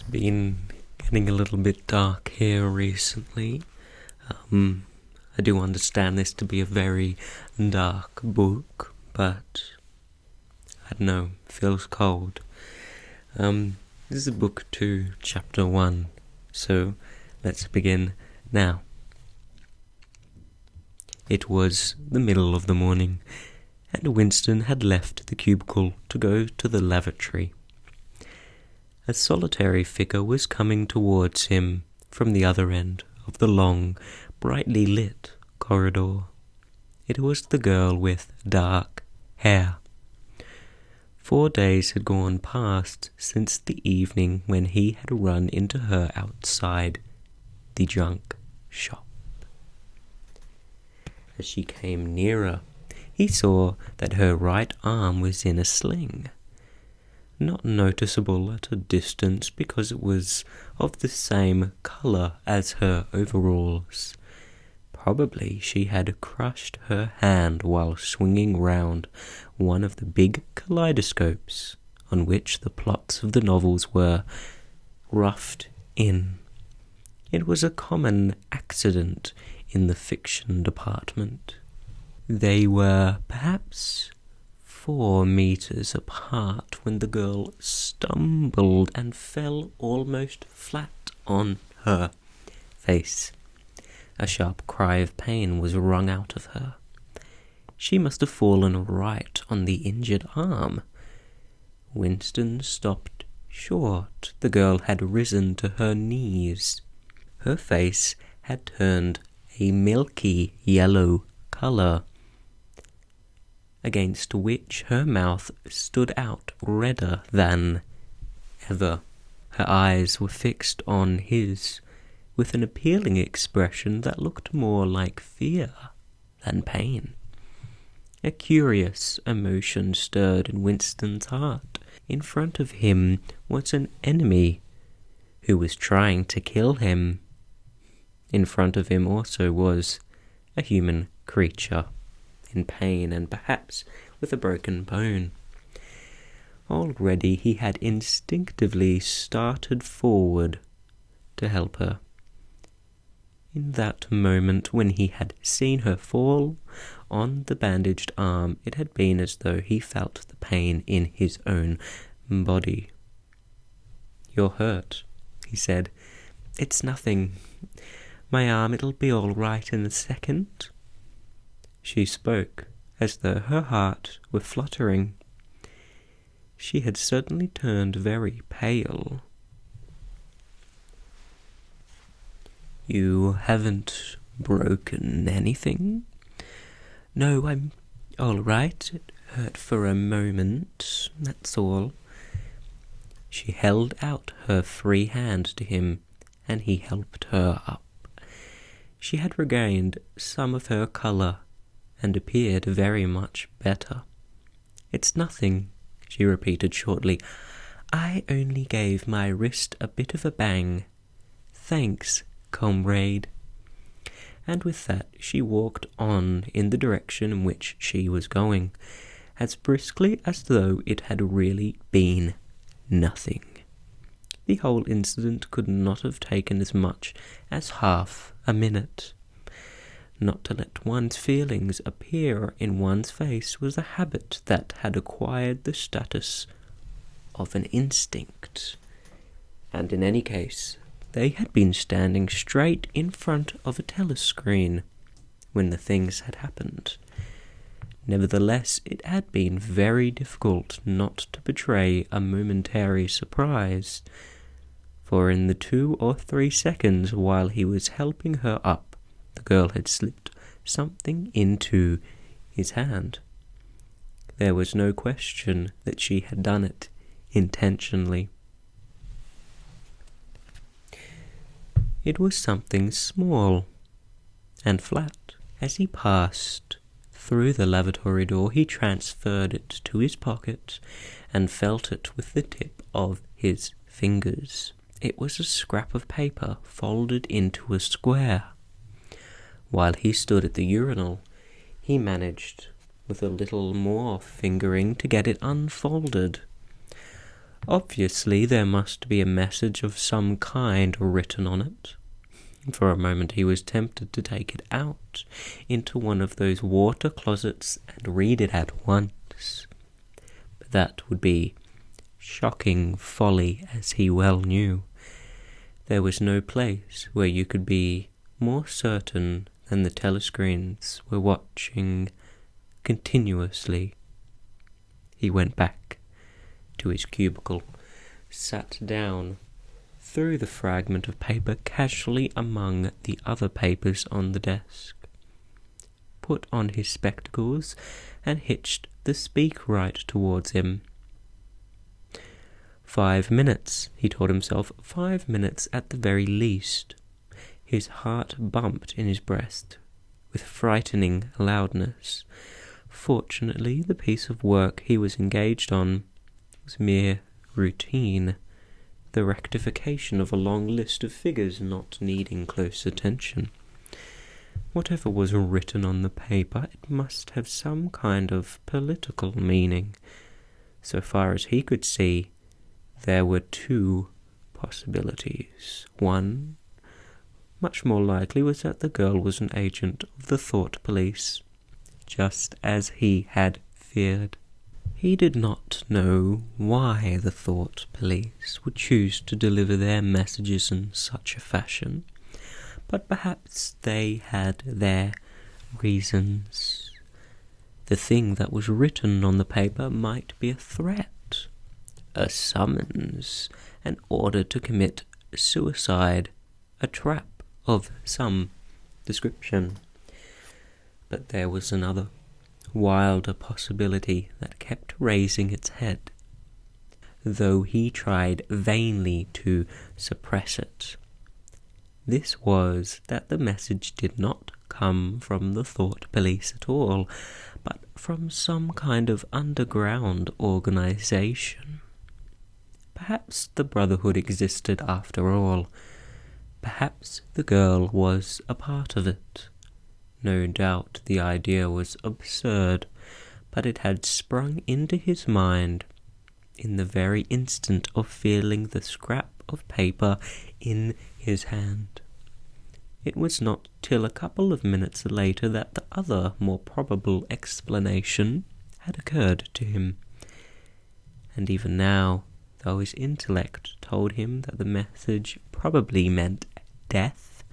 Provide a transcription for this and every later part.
been getting a little bit dark here recently. I do understand this to be a very dark book, but I don't know, feels cold. This is book 2, chapter 1, so let's begin now. It was the middle of the morning, and Winston had left the cubicle to go to the lavatory. A solitary figure was coming towards him from the other end of the long, brightly lit corridor. It was the girl with dark hair. 4 days had gone past since the evening when he had run into her outside the junk shop. As she came nearer, he saw that her right arm was in a sling. Not noticeable at a distance because it was of the same colour as her overalls. Probably she had crushed her hand while swinging round one of the big kaleidoscopes on which the plots of the novels were roughed in. It was a common accident in the fiction department. They were perhaps 4 meters apart when the girl stumbled and fell almost flat on her face. A sharp cry of pain was wrung out of her. She must have fallen right on the injured arm. Winston stopped short. The girl had risen to her knees. Her face had turned a milky yellow colour, against which her mouth stood out redder than ever. Her eyes were fixed on his with an appealing expression that looked more like fear than pain. A curious emotion stirred in Winston's heart. In front of him was an enemy who was trying to kill him. In front of him also was a human creature, in pain and perhaps with a broken bone. Already he had instinctively started forward to help her. In that moment when he had seen her fall on the bandaged arm, it had been as though he felt the pain in his own body. "You're hurt," he said. "It's nothing. My arm, it'll be all right in a second." She spoke as though her heart were fluttering. She had suddenly turned very pale. "You haven't broken anything?" "No, I'm all right. It hurt for a moment, that's all." She held out her free hand to him, and he helped her up. She had regained some of her colour and appeared very much better. "It's nothing," she repeated shortly. "I only gave my wrist a bit of a bang. Thanks, comrade." And with that she walked on in the direction in which she was going, as briskly as though it had really been nothing. The whole incident could not have taken as much as half a minute. Not to let one's feelings appear in one's face was a habit that had acquired the status of an instinct. And in any case, they had been standing straight in front of a telescreen when the things had happened. Nevertheless, it had been very difficult not to betray a momentary surprise, for in the 2 or 3 seconds while he was helping her up, the girl had slipped something into his hand. There was no question that she had done it intentionally. It was something small and flat. As he passed through the lavatory door, he transferred it to his pocket and felt it with the tip of his fingers. It was a scrap of paper folded into a square. While he stood at the urinal, he managed, with a little more fingering, to get it unfolded. Obviously, there must be a message of some kind written on it. For a moment he was tempted to take it out into one of those water closets and read it at once. But that would be shocking folly, as he well knew. There was no place where you could be more certain than the telescreens were watching continuously. He went back to his cubicle, sat down, threw the fragment of paper casually among the other papers on the desk, put on his spectacles, and hitched the speakwrite towards him. 5 minutes, he told himself, 5 minutes at the very least. His heart bumped in his breast with frightening loudness. Fortunately, the piece of work he was engaged on was mere routine, the rectification of a long list of figures not needing close attention. Whatever was written on the paper, it must have some kind of political meaning. So far as he could see, there were two possibilities. One, much more likely, was that the girl was an agent of the thought police, just as he had feared. He did not know why the thought police would choose to deliver their messages in such a fashion, but perhaps they had their reasons. The thing that was written on the paper might be a threat, a summons, an order to commit suicide, a trap of some description. But there was another, wilder possibility that kept raising its head, though he tried vainly to suppress it. This was that the message did not come from the thought police at all, but from some kind of underground organization. Perhaps the Brotherhood existed after all. Perhaps the girl was a part of it. No doubt the idea was absurd, but it had sprung into his mind in the very instant of feeling the scrap of paper in his hand. It was not till a couple of minutes later that the other, more probable explanation had occurred to him. And even now, though his intellect told him that the message probably meant death,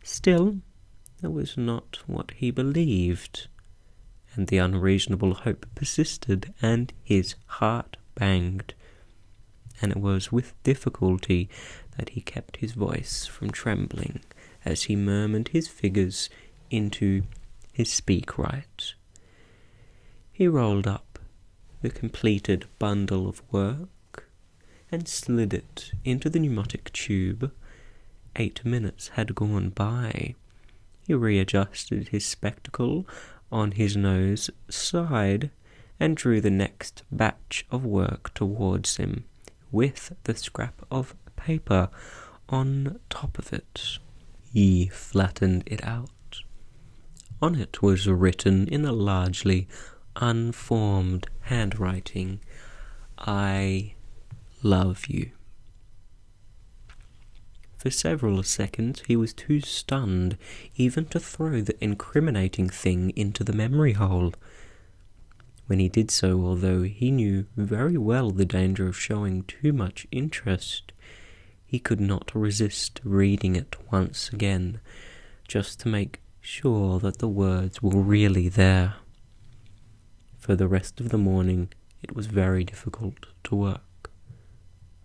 still, that was not what he believed, and the unreasonable hope persisted, and his heart banged, and it was with difficulty that he kept his voice from trembling as he murmured his figures into his speakwrite. He rolled up the completed bundle of work and slid it into the pneumatic tube. 8 minutes had gone by. He readjusted his spectacle on his nose, sighed, and drew the next batch of work towards him, with the scrap of paper on top of it. He flattened it out. On it was written in a largely unformed handwriting, "I love you." For several seconds he was too stunned even to throw the incriminating thing into the memory hole. When he did so, although he knew very well the danger of showing too much interest, he could not resist reading it once again, just to make sure that the words were really there. For the rest of the morning it was very difficult to work.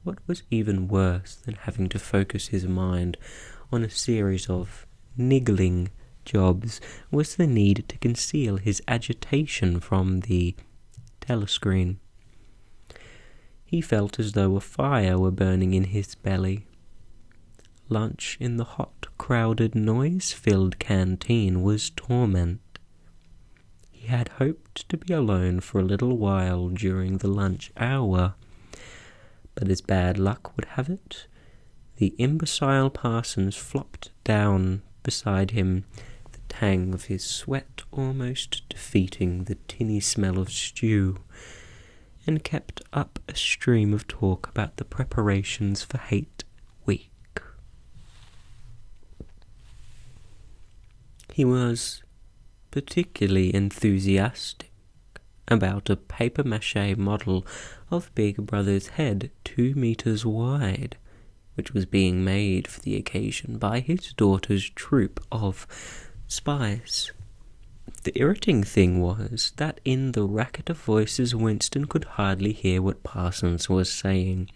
What was even worse than having to focus his mind on a series of niggling jobs was the need to conceal his agitation from the telescreen. He felt as though a fire were burning in his belly. Lunch in the hot, crowded, noise-filled canteen was torment. He had hoped to be alone for a little while during the lunch hour, but as bad luck would have it, the imbecile Parsons flopped down beside him, the tang of his sweat almost defeating the tinny smell of stew, and kept up a stream of talk about the preparations for Hate Week. He was particularly enthusiastic about a papier-mâché model of Big Brother's head 2 meters wide, which was being made for the occasion by his daughter's troupe of spies. The irritating thing was that in the racket of voices Winston could hardly hear what Parsons was saying,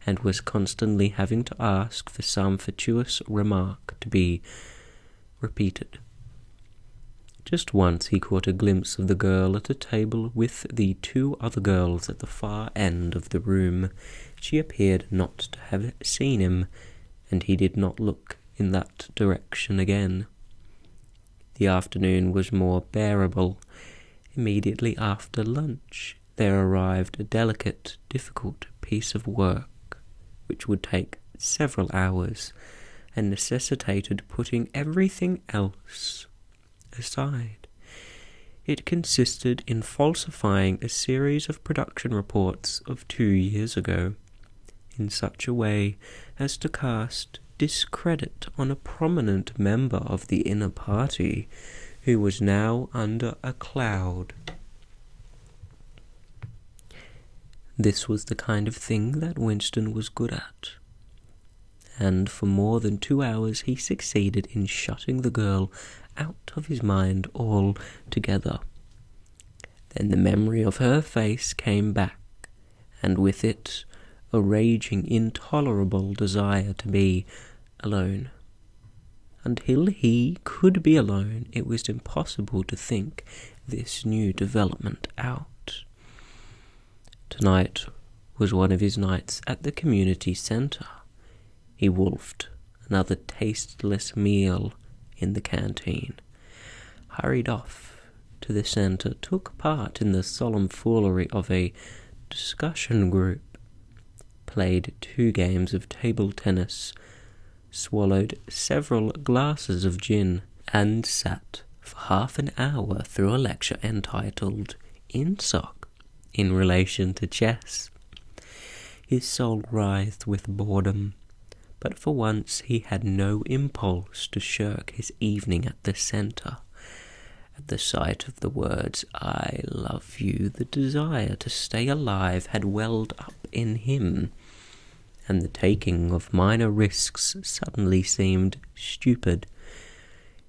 and was constantly having to ask for some fatuous remark to be repeated. Just once he caught a glimpse of the girl at a table with the 2 other girls at the far end of the room. She appeared not to have seen him, and he did not look in that direction again. The afternoon was more bearable. Immediately after lunch, there arrived a delicate, difficult piece of work, which would take several hours, and necessitated putting everything else aside. It consisted in falsifying a series of production reports of 2 years ago, in such a way as to cast discredit on a prominent member of the inner party who was now under a cloud. This was the kind of thing that Winston was good at, and for more than 2 hours he succeeded in shutting the girl out of his mind altogether. Then the memory of her face came back, and with it a raging, intolerable desire to be alone. Until he could be alone, it was impossible to think this new development out. Tonight was one of his nights at the community centre. He wolfed another tasteless meal in the canteen, hurried off to the centre, took part in the solemn foolery of a discussion group, played 2 games of table tennis, swallowed several glasses of gin, and sat for half an hour through a lecture entitled INSOC in relation to chess. His soul writhed with boredom, but for once he had no impulse to shirk his evening at the centre. At the sight of the words, "I love you," the desire to stay alive had welled up in him, and the taking of minor risks suddenly seemed stupid.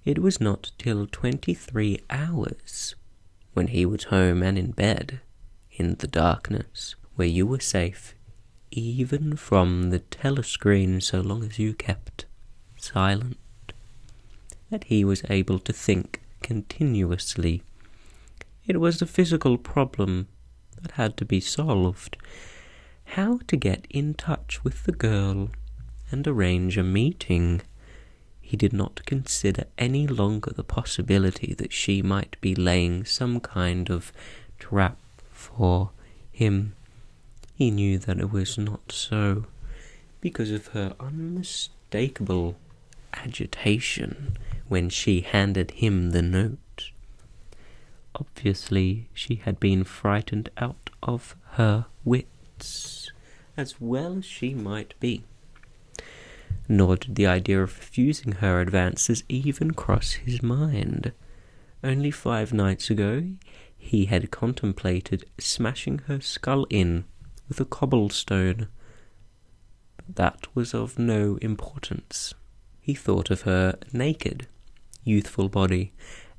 It was not till 23 hours, when he was home and in bed, in the darkness, where you were safe even from the telescreen so long as you kept silent, that he was able to think continuously. It was a physical problem that had to be solved. How to get in touch with the girl and arrange a meeting. He did not consider any longer the possibility that she might be laying some kind of trap for him. He knew that it was not so, because of her unmistakable agitation when she handed him the note. Obviously, she had been frightened out of her wits, as well as she might be. Nor did the idea of refusing her advances even cross his mind. Only 5 nights ago, he had contemplated smashing her skull in with a cobblestone, but that was of no importance. He thought of her naked, youthful body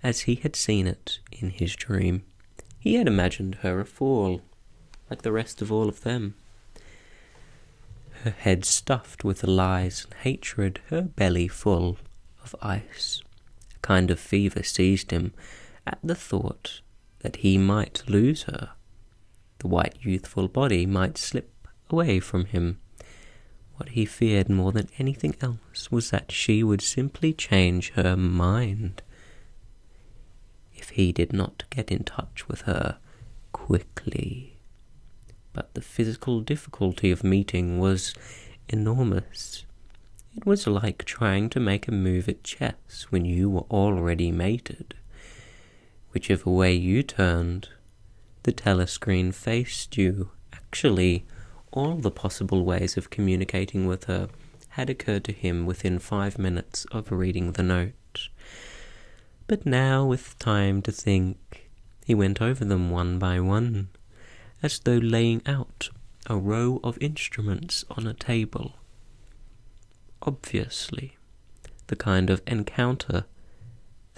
as he had seen it in his dream. He had imagined her a fool, like the rest of all of them. Her head stuffed with lies and hatred, her belly full of ice. A kind of fever seized him at the thought that he might lose her. The white youthful body might slip away from him. What he feared more than anything else was that she would simply change her mind if he did not get in touch with her quickly. But the physical difficulty of meeting was enormous. It was like trying to make a move at chess when you were already mated. Whichever way you turned, The telescreen faced you. Actually, all the possible ways of communicating with her had occurred to him within 5 minutes of reading the note. But now, with time to think, he went over them one by one, as though laying out a row of instruments on a table. Obviously, the kind of encounter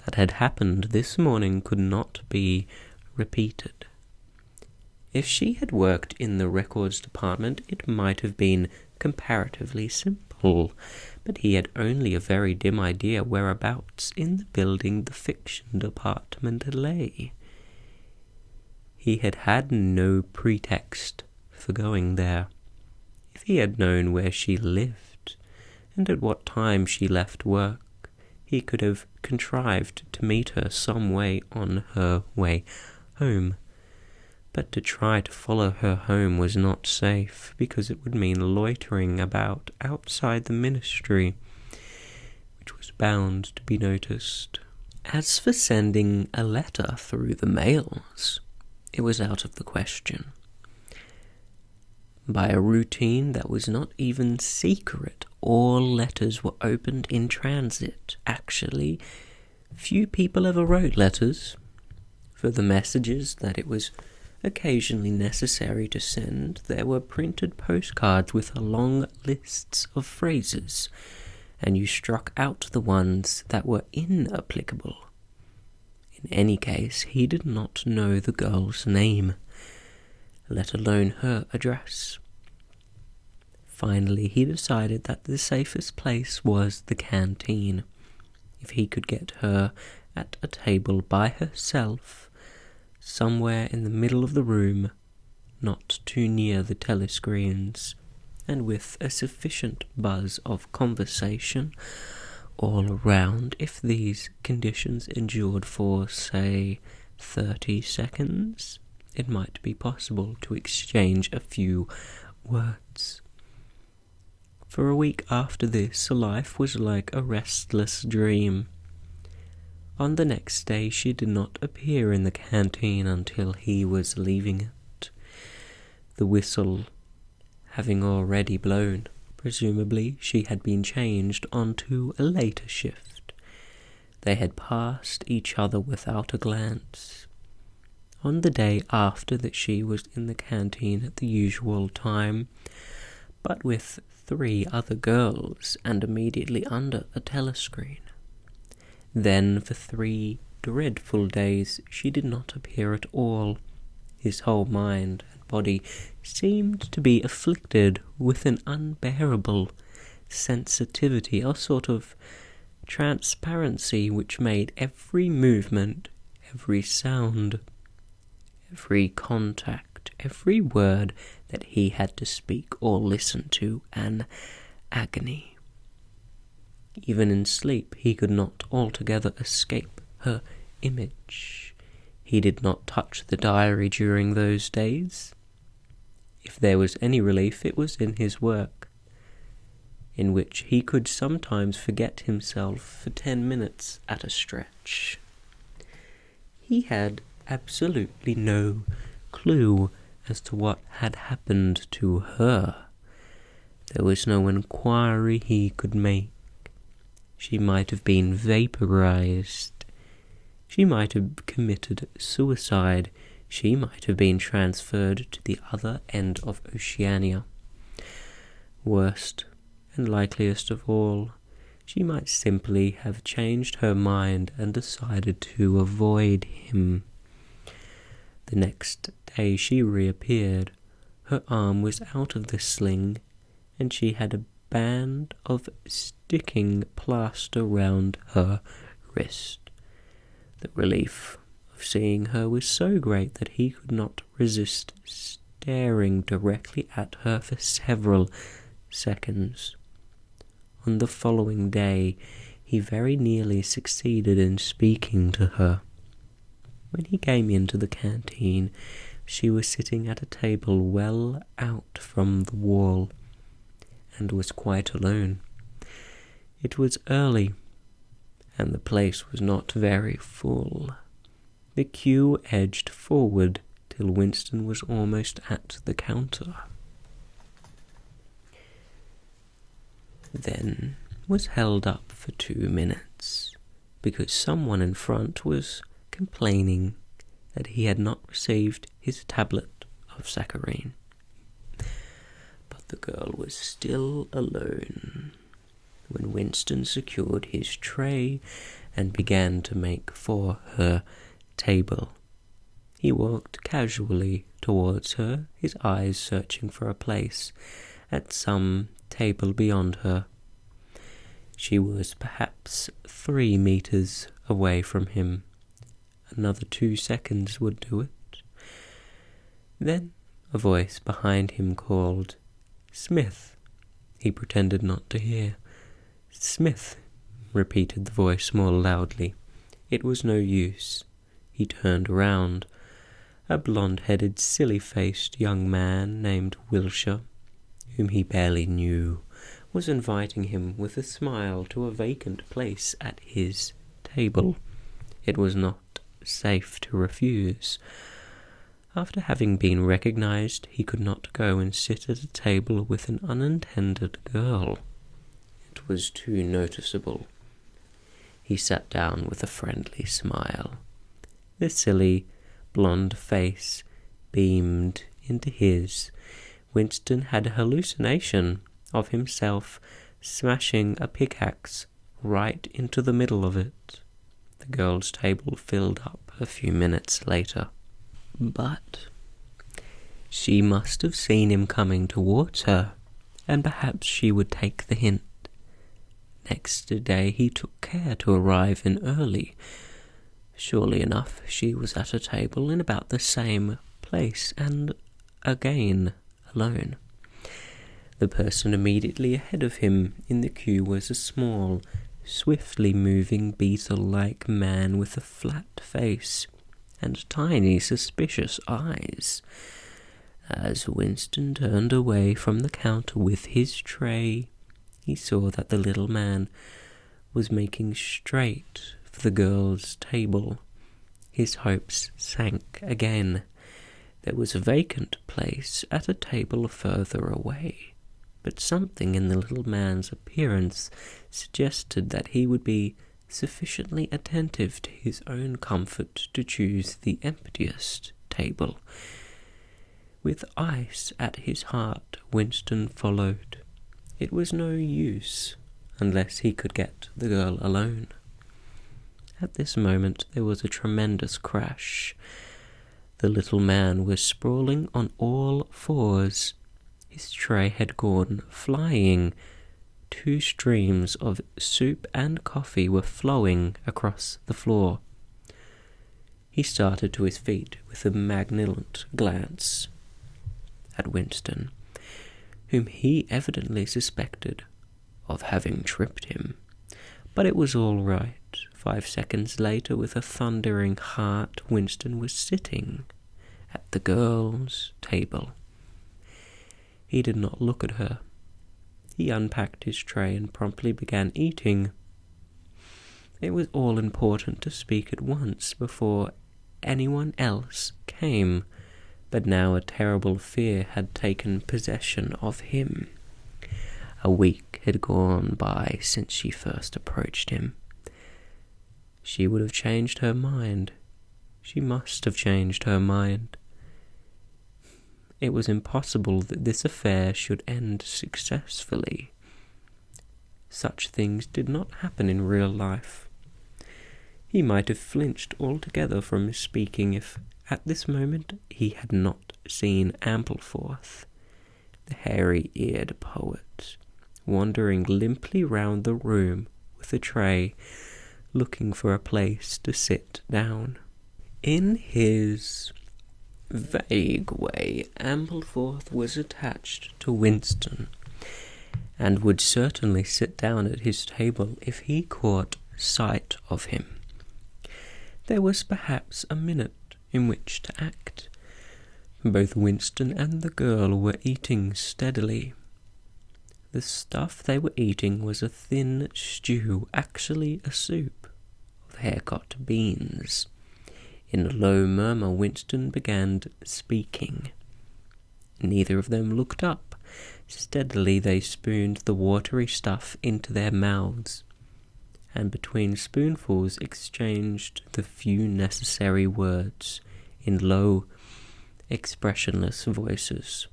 that had happened this morning could not be repeated. If she had worked in the records department, it might have been comparatively simple, but he had only a very dim idea whereabouts in the building the fiction department lay. He had had no pretext for going there. If he had known where she lived, and at what time she left work, he could have contrived to meet her some way on her way home. But to try to follow her home was not safe, because it would mean loitering about outside the ministry, which was bound to be noticed. As for sending a letter through the mails, it was out of the question. By a routine that was not even secret, all letters were opened in transit. Actually, few people ever wrote letters. For the messages that it was occasionally necessary to send, there were printed postcards with long lists of phrases, and you struck out the ones that were inapplicable. In any case, he did not know the girl's name, let alone her address. Finally, he decided that the safest place was the canteen. If he could get her at a table by herself, somewhere in the middle of the room, not too near the telescreens, and with a sufficient buzz of conversation all around, if these conditions endured for, say, 30 seconds, it might be possible to exchange a few words. For a week after this, life was like a restless dream. On the next day, she did not appear in the canteen until he was leaving it, the whistle having already blown. Presumably, she had been changed onto a later shift. They had passed each other without a glance. On the day after that, she was in the canteen at the usual time, but with 3 other girls and immediately under a telescreen. Then, for 3 dreadful days, she did not appear at all. His whole mind and body seemed to be afflicted with an unbearable sensitivity, a sort of transparency which made every movement, every sound, every contact, every word that he had to speak or listen to an agony. Even in sleep, he could not altogether escape her image. He did not touch the diary during those days. If there was any relief, it was in his work, in which he could sometimes forget himself for 10 minutes at a stretch. He had absolutely no clue as to what had happened to her. There was no inquiry he could make. She might have been vaporized. She might have committed suicide. She might have been transferred to the other end of Oceania. Worst and likeliest of all, she might simply have changed her mind and decided to avoid him. The next day she reappeared. Her arm was out of the sling, and she had a band of sticking plaster round her wrist. The relief of seeing her was so great that he could not resist staring directly at her for several seconds. On the following day, he very nearly succeeded in speaking to her. When he came into the canteen, she was sitting at a table well out from the wall, and was quite alone. It was early, and the place was not very full. The queue edged forward till Winston was almost at the counter. Then was held up for 2 minutes, because someone in front was complaining that he had not received his tablet of saccharine. But the girl was still alone when Winston secured his tray and began to make for her table. He walked casually towards her, his eyes searching for a place at some table beyond her. She was perhaps 3 meters away from him. Another 2 seconds would do it. Then a voice behind him called, "Smith." He pretended not to hear. "Smith," repeated the voice more loudly. It was no use. He turned around. A blonde-headed, silly-faced young man named Wilshire, whom he barely knew, was inviting him with a smile to a vacant place at his table. It was not safe to refuse. After having been recognized, he could not go and sit at a table with an unintended girl. It was too noticeable. He sat down with a friendly smile. The silly, blonde face beamed into his. Winston had a hallucination of himself smashing a pickaxe right into the middle of it. The girl's table filled up a few minutes later. But she must have seen him coming towards her, and perhaps she would take the hint. Next day he took care to arrive in early. Surely enough, she was at a table in about the same place, and again alone. The person immediately ahead of him in the queue was a small, swiftly moving beetle-like man with a flat face and tiny, suspicious eyes. As Winston turned away from the counter with his tray, he saw that the little man was making straight for the girl's table. His hopes sank again. There was a vacant place at a table further away, but something in the little man's appearance suggested that he would be sufficiently attentive to his own comfort to choose the emptiest table. With ice at his heart, Winston followed. It was no use unless he could get the girl alone. At this moment there was a tremendous crash. The little man was sprawling on all fours. His tray had gone flying. 2 streams of soup and coffee were flowing across the floor. He started to his feet with a malignant glance at Winston, whom he evidently suspected of having tripped him. But it was all right. 5 seconds later, with a thundering heart, Winston was sitting at the girl's table. He did not look at her. He unpacked his tray and promptly began eating. It was all important to speak at once before anyone else came, but now a terrible fear had taken possession of him. A week had gone by since she first approached him. She would have changed her mind. She must have changed her mind. It was impossible that this affair should end successfully. Such things did not happen in real life. He might have flinched altogether from speaking if, at this moment, he had not seen Ampleforth, the hairy-eared poet, wandering limply round the room with a tray, looking for a place to sit down. In his vague way, Ampleforth was attached to Winston, and would certainly sit down at his table if he caught sight of him. There was perhaps a minute in which to act. Both Winston and the girl were eating steadily. The stuff they were eating was a thin stew, actually a soup of haircut beans. In a low murmur, Winston began speaking. Neither of them looked up. Steadily they spooned the watery stuff into their mouths, and between spoonfuls exchanged the few necessary words in low, expressionless voices.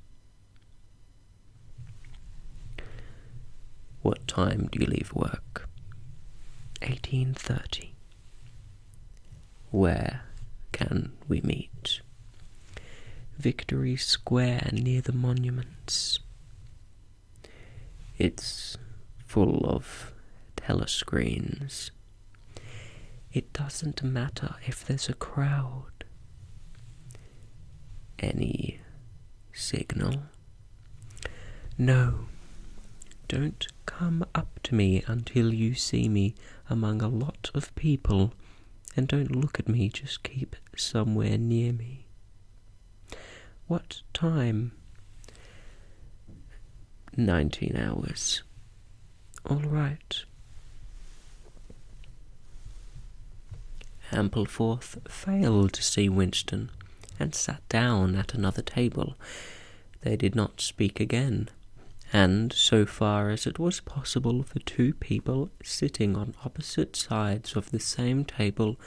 "What time do you leave work?" 18:30. "Where can we meet?" "Victory Square, near the monuments." "It's full of telescreens." "It doesn't matter if there's a crowd." "Any signal?" "No. Don't come up to me until you see me among a lot of people, and don't look at me, just keep somewhere near me." "What time?" 19 hours. "All right." Ampleforth failed to see Winston and sat down at another table. They did not speak again, and so far as it was possible for two people sitting on opposite sides of the same table,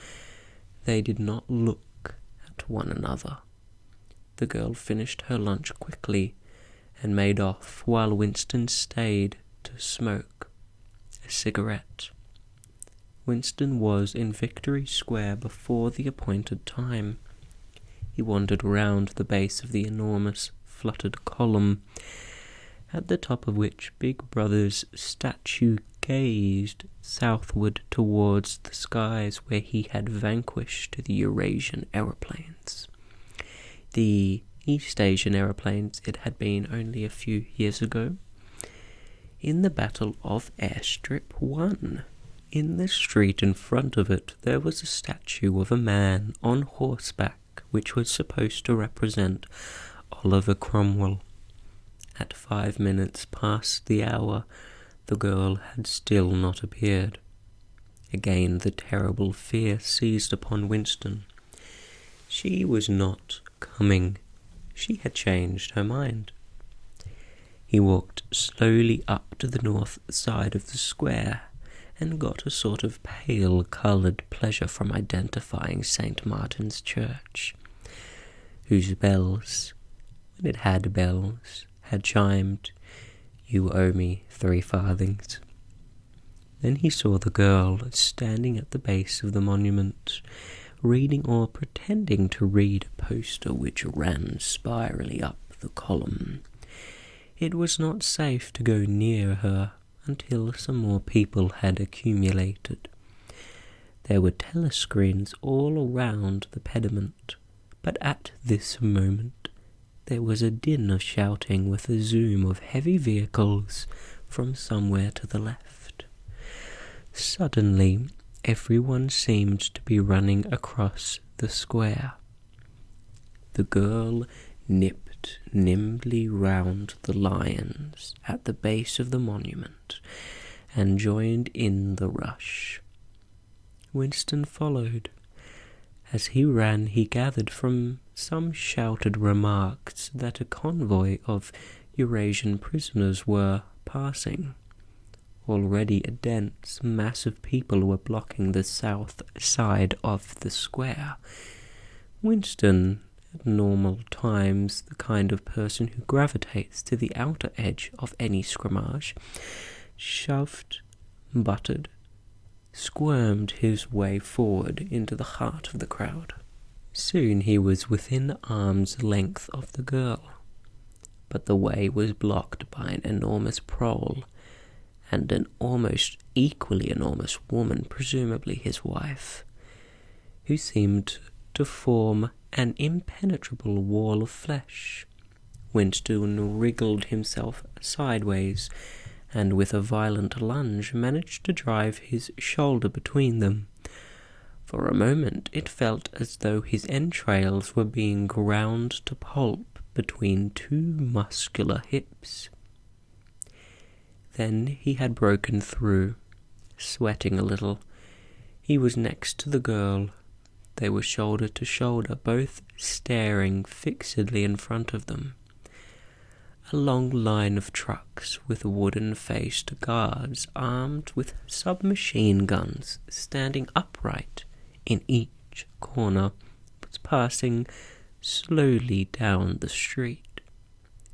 they did not look at one another. The girl finished her lunch quickly and made off while Winston stayed to smoke a cigarette. Winston was in Victory Square before the appointed time. He wandered round the base of the enormous fluttered column, at the top of which Big Brother's statue gazed southward towards the skies where he had vanquished the Eurasian aeroplanes. The East Asian aeroplanes it had been only a few years ago. In the Battle of Airstrip 1, in the street in front of it, there was a statue of a man on horseback, which was supposed to represent Oliver Cromwell. At 5 minutes past the hour, the girl had still not appeared. Again the terrible fear seized upon Winston. She was not coming. She had changed her mind. He walked slowly up to the north side of the square and got a sort of pale-coloured pleasure from identifying St. Martin's Church, whose bells, when it had bells, had chimed, "You owe me 3 farthings." Then he saw the girl standing at the base of the monument, reading or pretending to read a poster which ran spirally up the column. It was not safe to go near her until some more people had accumulated. There were telescreens all around the pediment, but at this moment there was a din of shouting with a zoom of heavy vehicles from somewhere to the left. Suddenly, everyone seemed to be running across the square. The girl nipped nimbly round the lions at the base of the monument and joined in the rush. Winston followed. As he ran, he gathered from some shouted remarks that a convoy of Eurasian prisoners were passing. Already a dense mass of people were blocking the south side of the square. Winston, at normal times the kind of person who gravitates to the outer edge of any scrimmage, shoved, butted, squirmed his way forward into the heart of the crowd. Soon he was within arm's length of the girl, but the way was blocked by an enormous prole and an almost equally enormous woman, presumably his wife, who seemed to form an impenetrable wall of flesh. Winston wriggled himself sideways, and with a violent lunge managed to drive his shoulder between them. For a moment it felt as though his entrails were being ground to pulp between 2 muscular hips. Then he had broken through, sweating a little. He was next to the girl, They were shoulder to shoulder, both staring fixedly in front of them. A long line of trucks with wooden-faced guards armed with submachine guns standing upright in each corner was passing slowly down the street.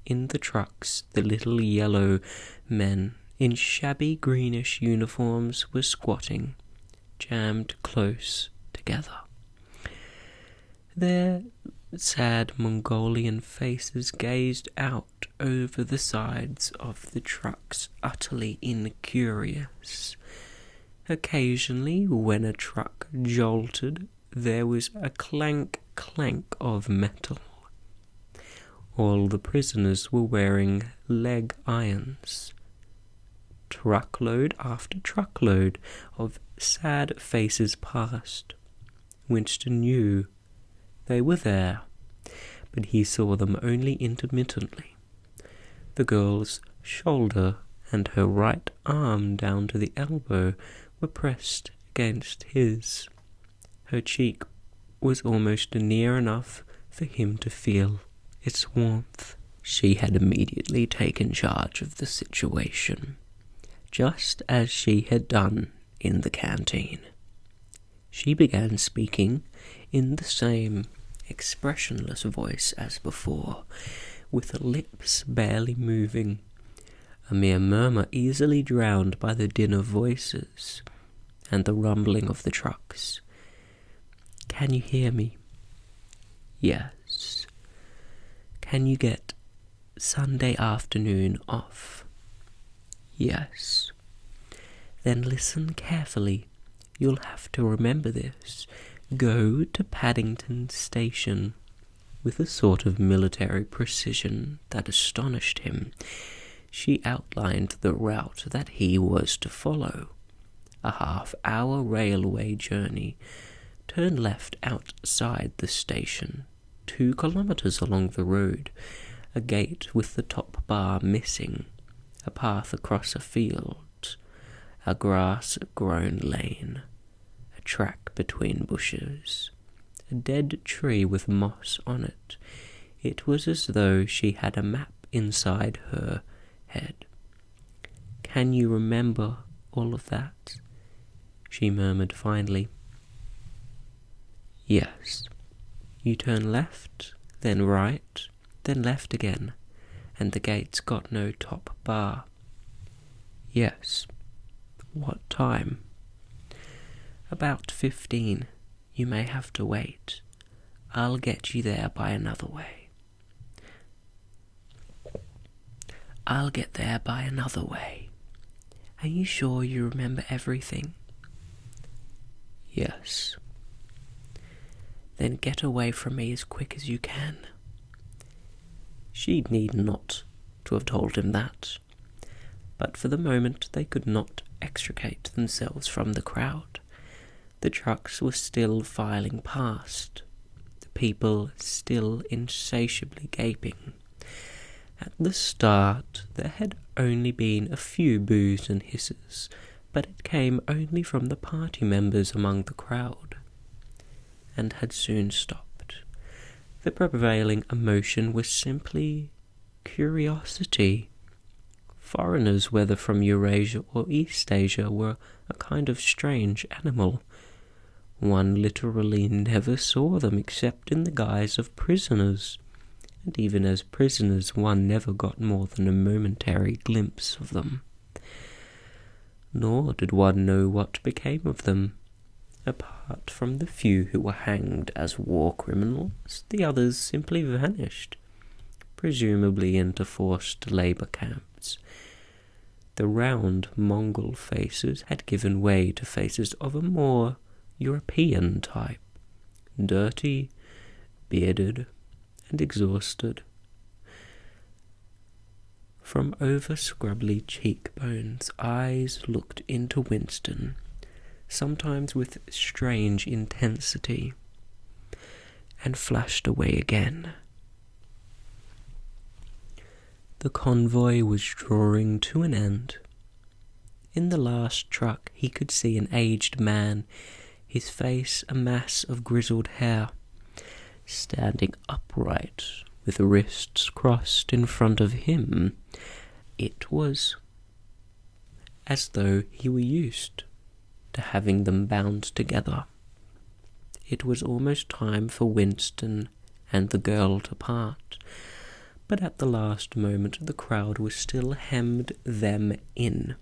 In the trucks, the little yellow men in shabby greenish uniforms were squatting, jammed close together. Their sad Mongolian faces gazed out over the sides of the trucks, utterly incurious. Occasionally, when a truck jolted, there was a clank of metal. All the prisoners were wearing leg irons. Truckload after truckload of sad faces passed. Winston knew they were there, but he saw them only intermittently. The girl's shoulder and her right arm down to the elbow were pressed against his. Her cheek was almost near enough for him to feel its warmth. She had immediately taken charge of the situation, just as she had done in the canteen. She began speaking in the same expressionless voice as before, with lips barely moving, a mere murmur easily drowned by the din of voices and the rumbling of the trucks. "Can you hear me?" "Yes." "Can you get Sunday afternoon off?" "Yes." "Then listen carefully. You'll have to remember this. Go to Paddington Station." With a sort of military precision that astonished him, she outlined the route that he was to follow. A half-hour railway journey. Turn left outside the station, 2 kilometers along the road, a gate with the top bar missing, a path across a field, a grass-grown lane, a track between bushes, a dead tree with moss on it. It was as though she had a map inside her head. "Can you remember all of that?" she murmured finally. "Yes." "You turn left, then right, then left again, and the gate's got no top bar." "Yes." "What time?" "About 15. You may have to wait. I'll get you there by another way." "I'll get there by another way. Are you sure you remember everything?" "Yes." "Then get away from me as quick as you can." She need not to have told him that, but for the moment they could not extricate themselves from the crowd. The trucks were still filing past, the people still insatiably gaping. At the start there had only been a few boos and hisses, but it came only from the party members among the crowd, and had soon stopped. The prevailing emotion was simply curiosity. Foreigners, whether from Eurasia or East Asia, were a kind of strange animal. One literally never saw them except in the guise of prisoners, and even as prisoners one never got more than a momentary glimpse of them. Nor did one know what became of them. Apart from the few who were hanged as war criminals, the others simply vanished, presumably into forced labour camps. The round Mongol faces had given way to faces of a more European type, dirty, bearded, and exhausted. From over scrubbly cheekbones, eyes looked into Winston, sometimes with strange intensity, and flashed away again. The convoy was drawing to an end. In the last truck he could see an aged man, his face a mass of grizzled hair, standing upright with wrists crossed in front of him. It was as though he were used to having them bound together. It was almost time for Winston and the girl to part, but at the last moment the crowd was still hemmed them in.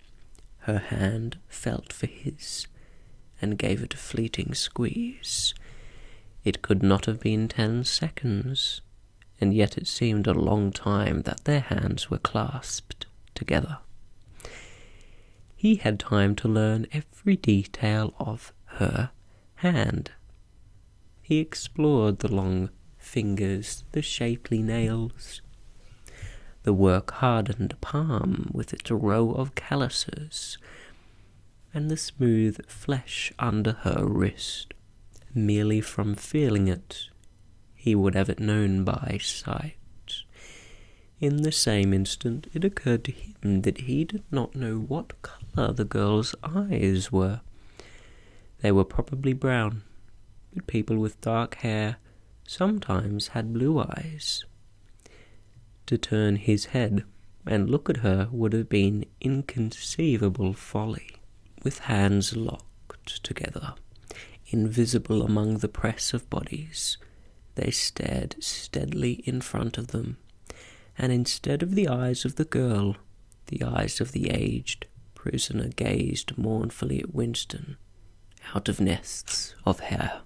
Her hand felt for his, and gave it a fleeting squeeze. It could not have been 10 seconds, and yet it seemed a long time that their hands were clasped together. He had time to learn every detail of her hand. He explored the long fingers, the shapely nails, the work-hardened palm with its row of calluses, and the smooth flesh under her wrist. Merely from feeling it, he would have it known by sight. In the same instant, it occurred to him that he did not know what colour the girl's eyes were. They were probably brown, but people with dark hair sometimes had blue eyes. To turn his head and look at her would have been inconceivable folly. With hands locked together, invisible among the press of bodies, they stared steadily in front of them, and instead of the eyes of the girl, the eyes of the aged prisoner gazed mournfully at Winston out of nests of hair.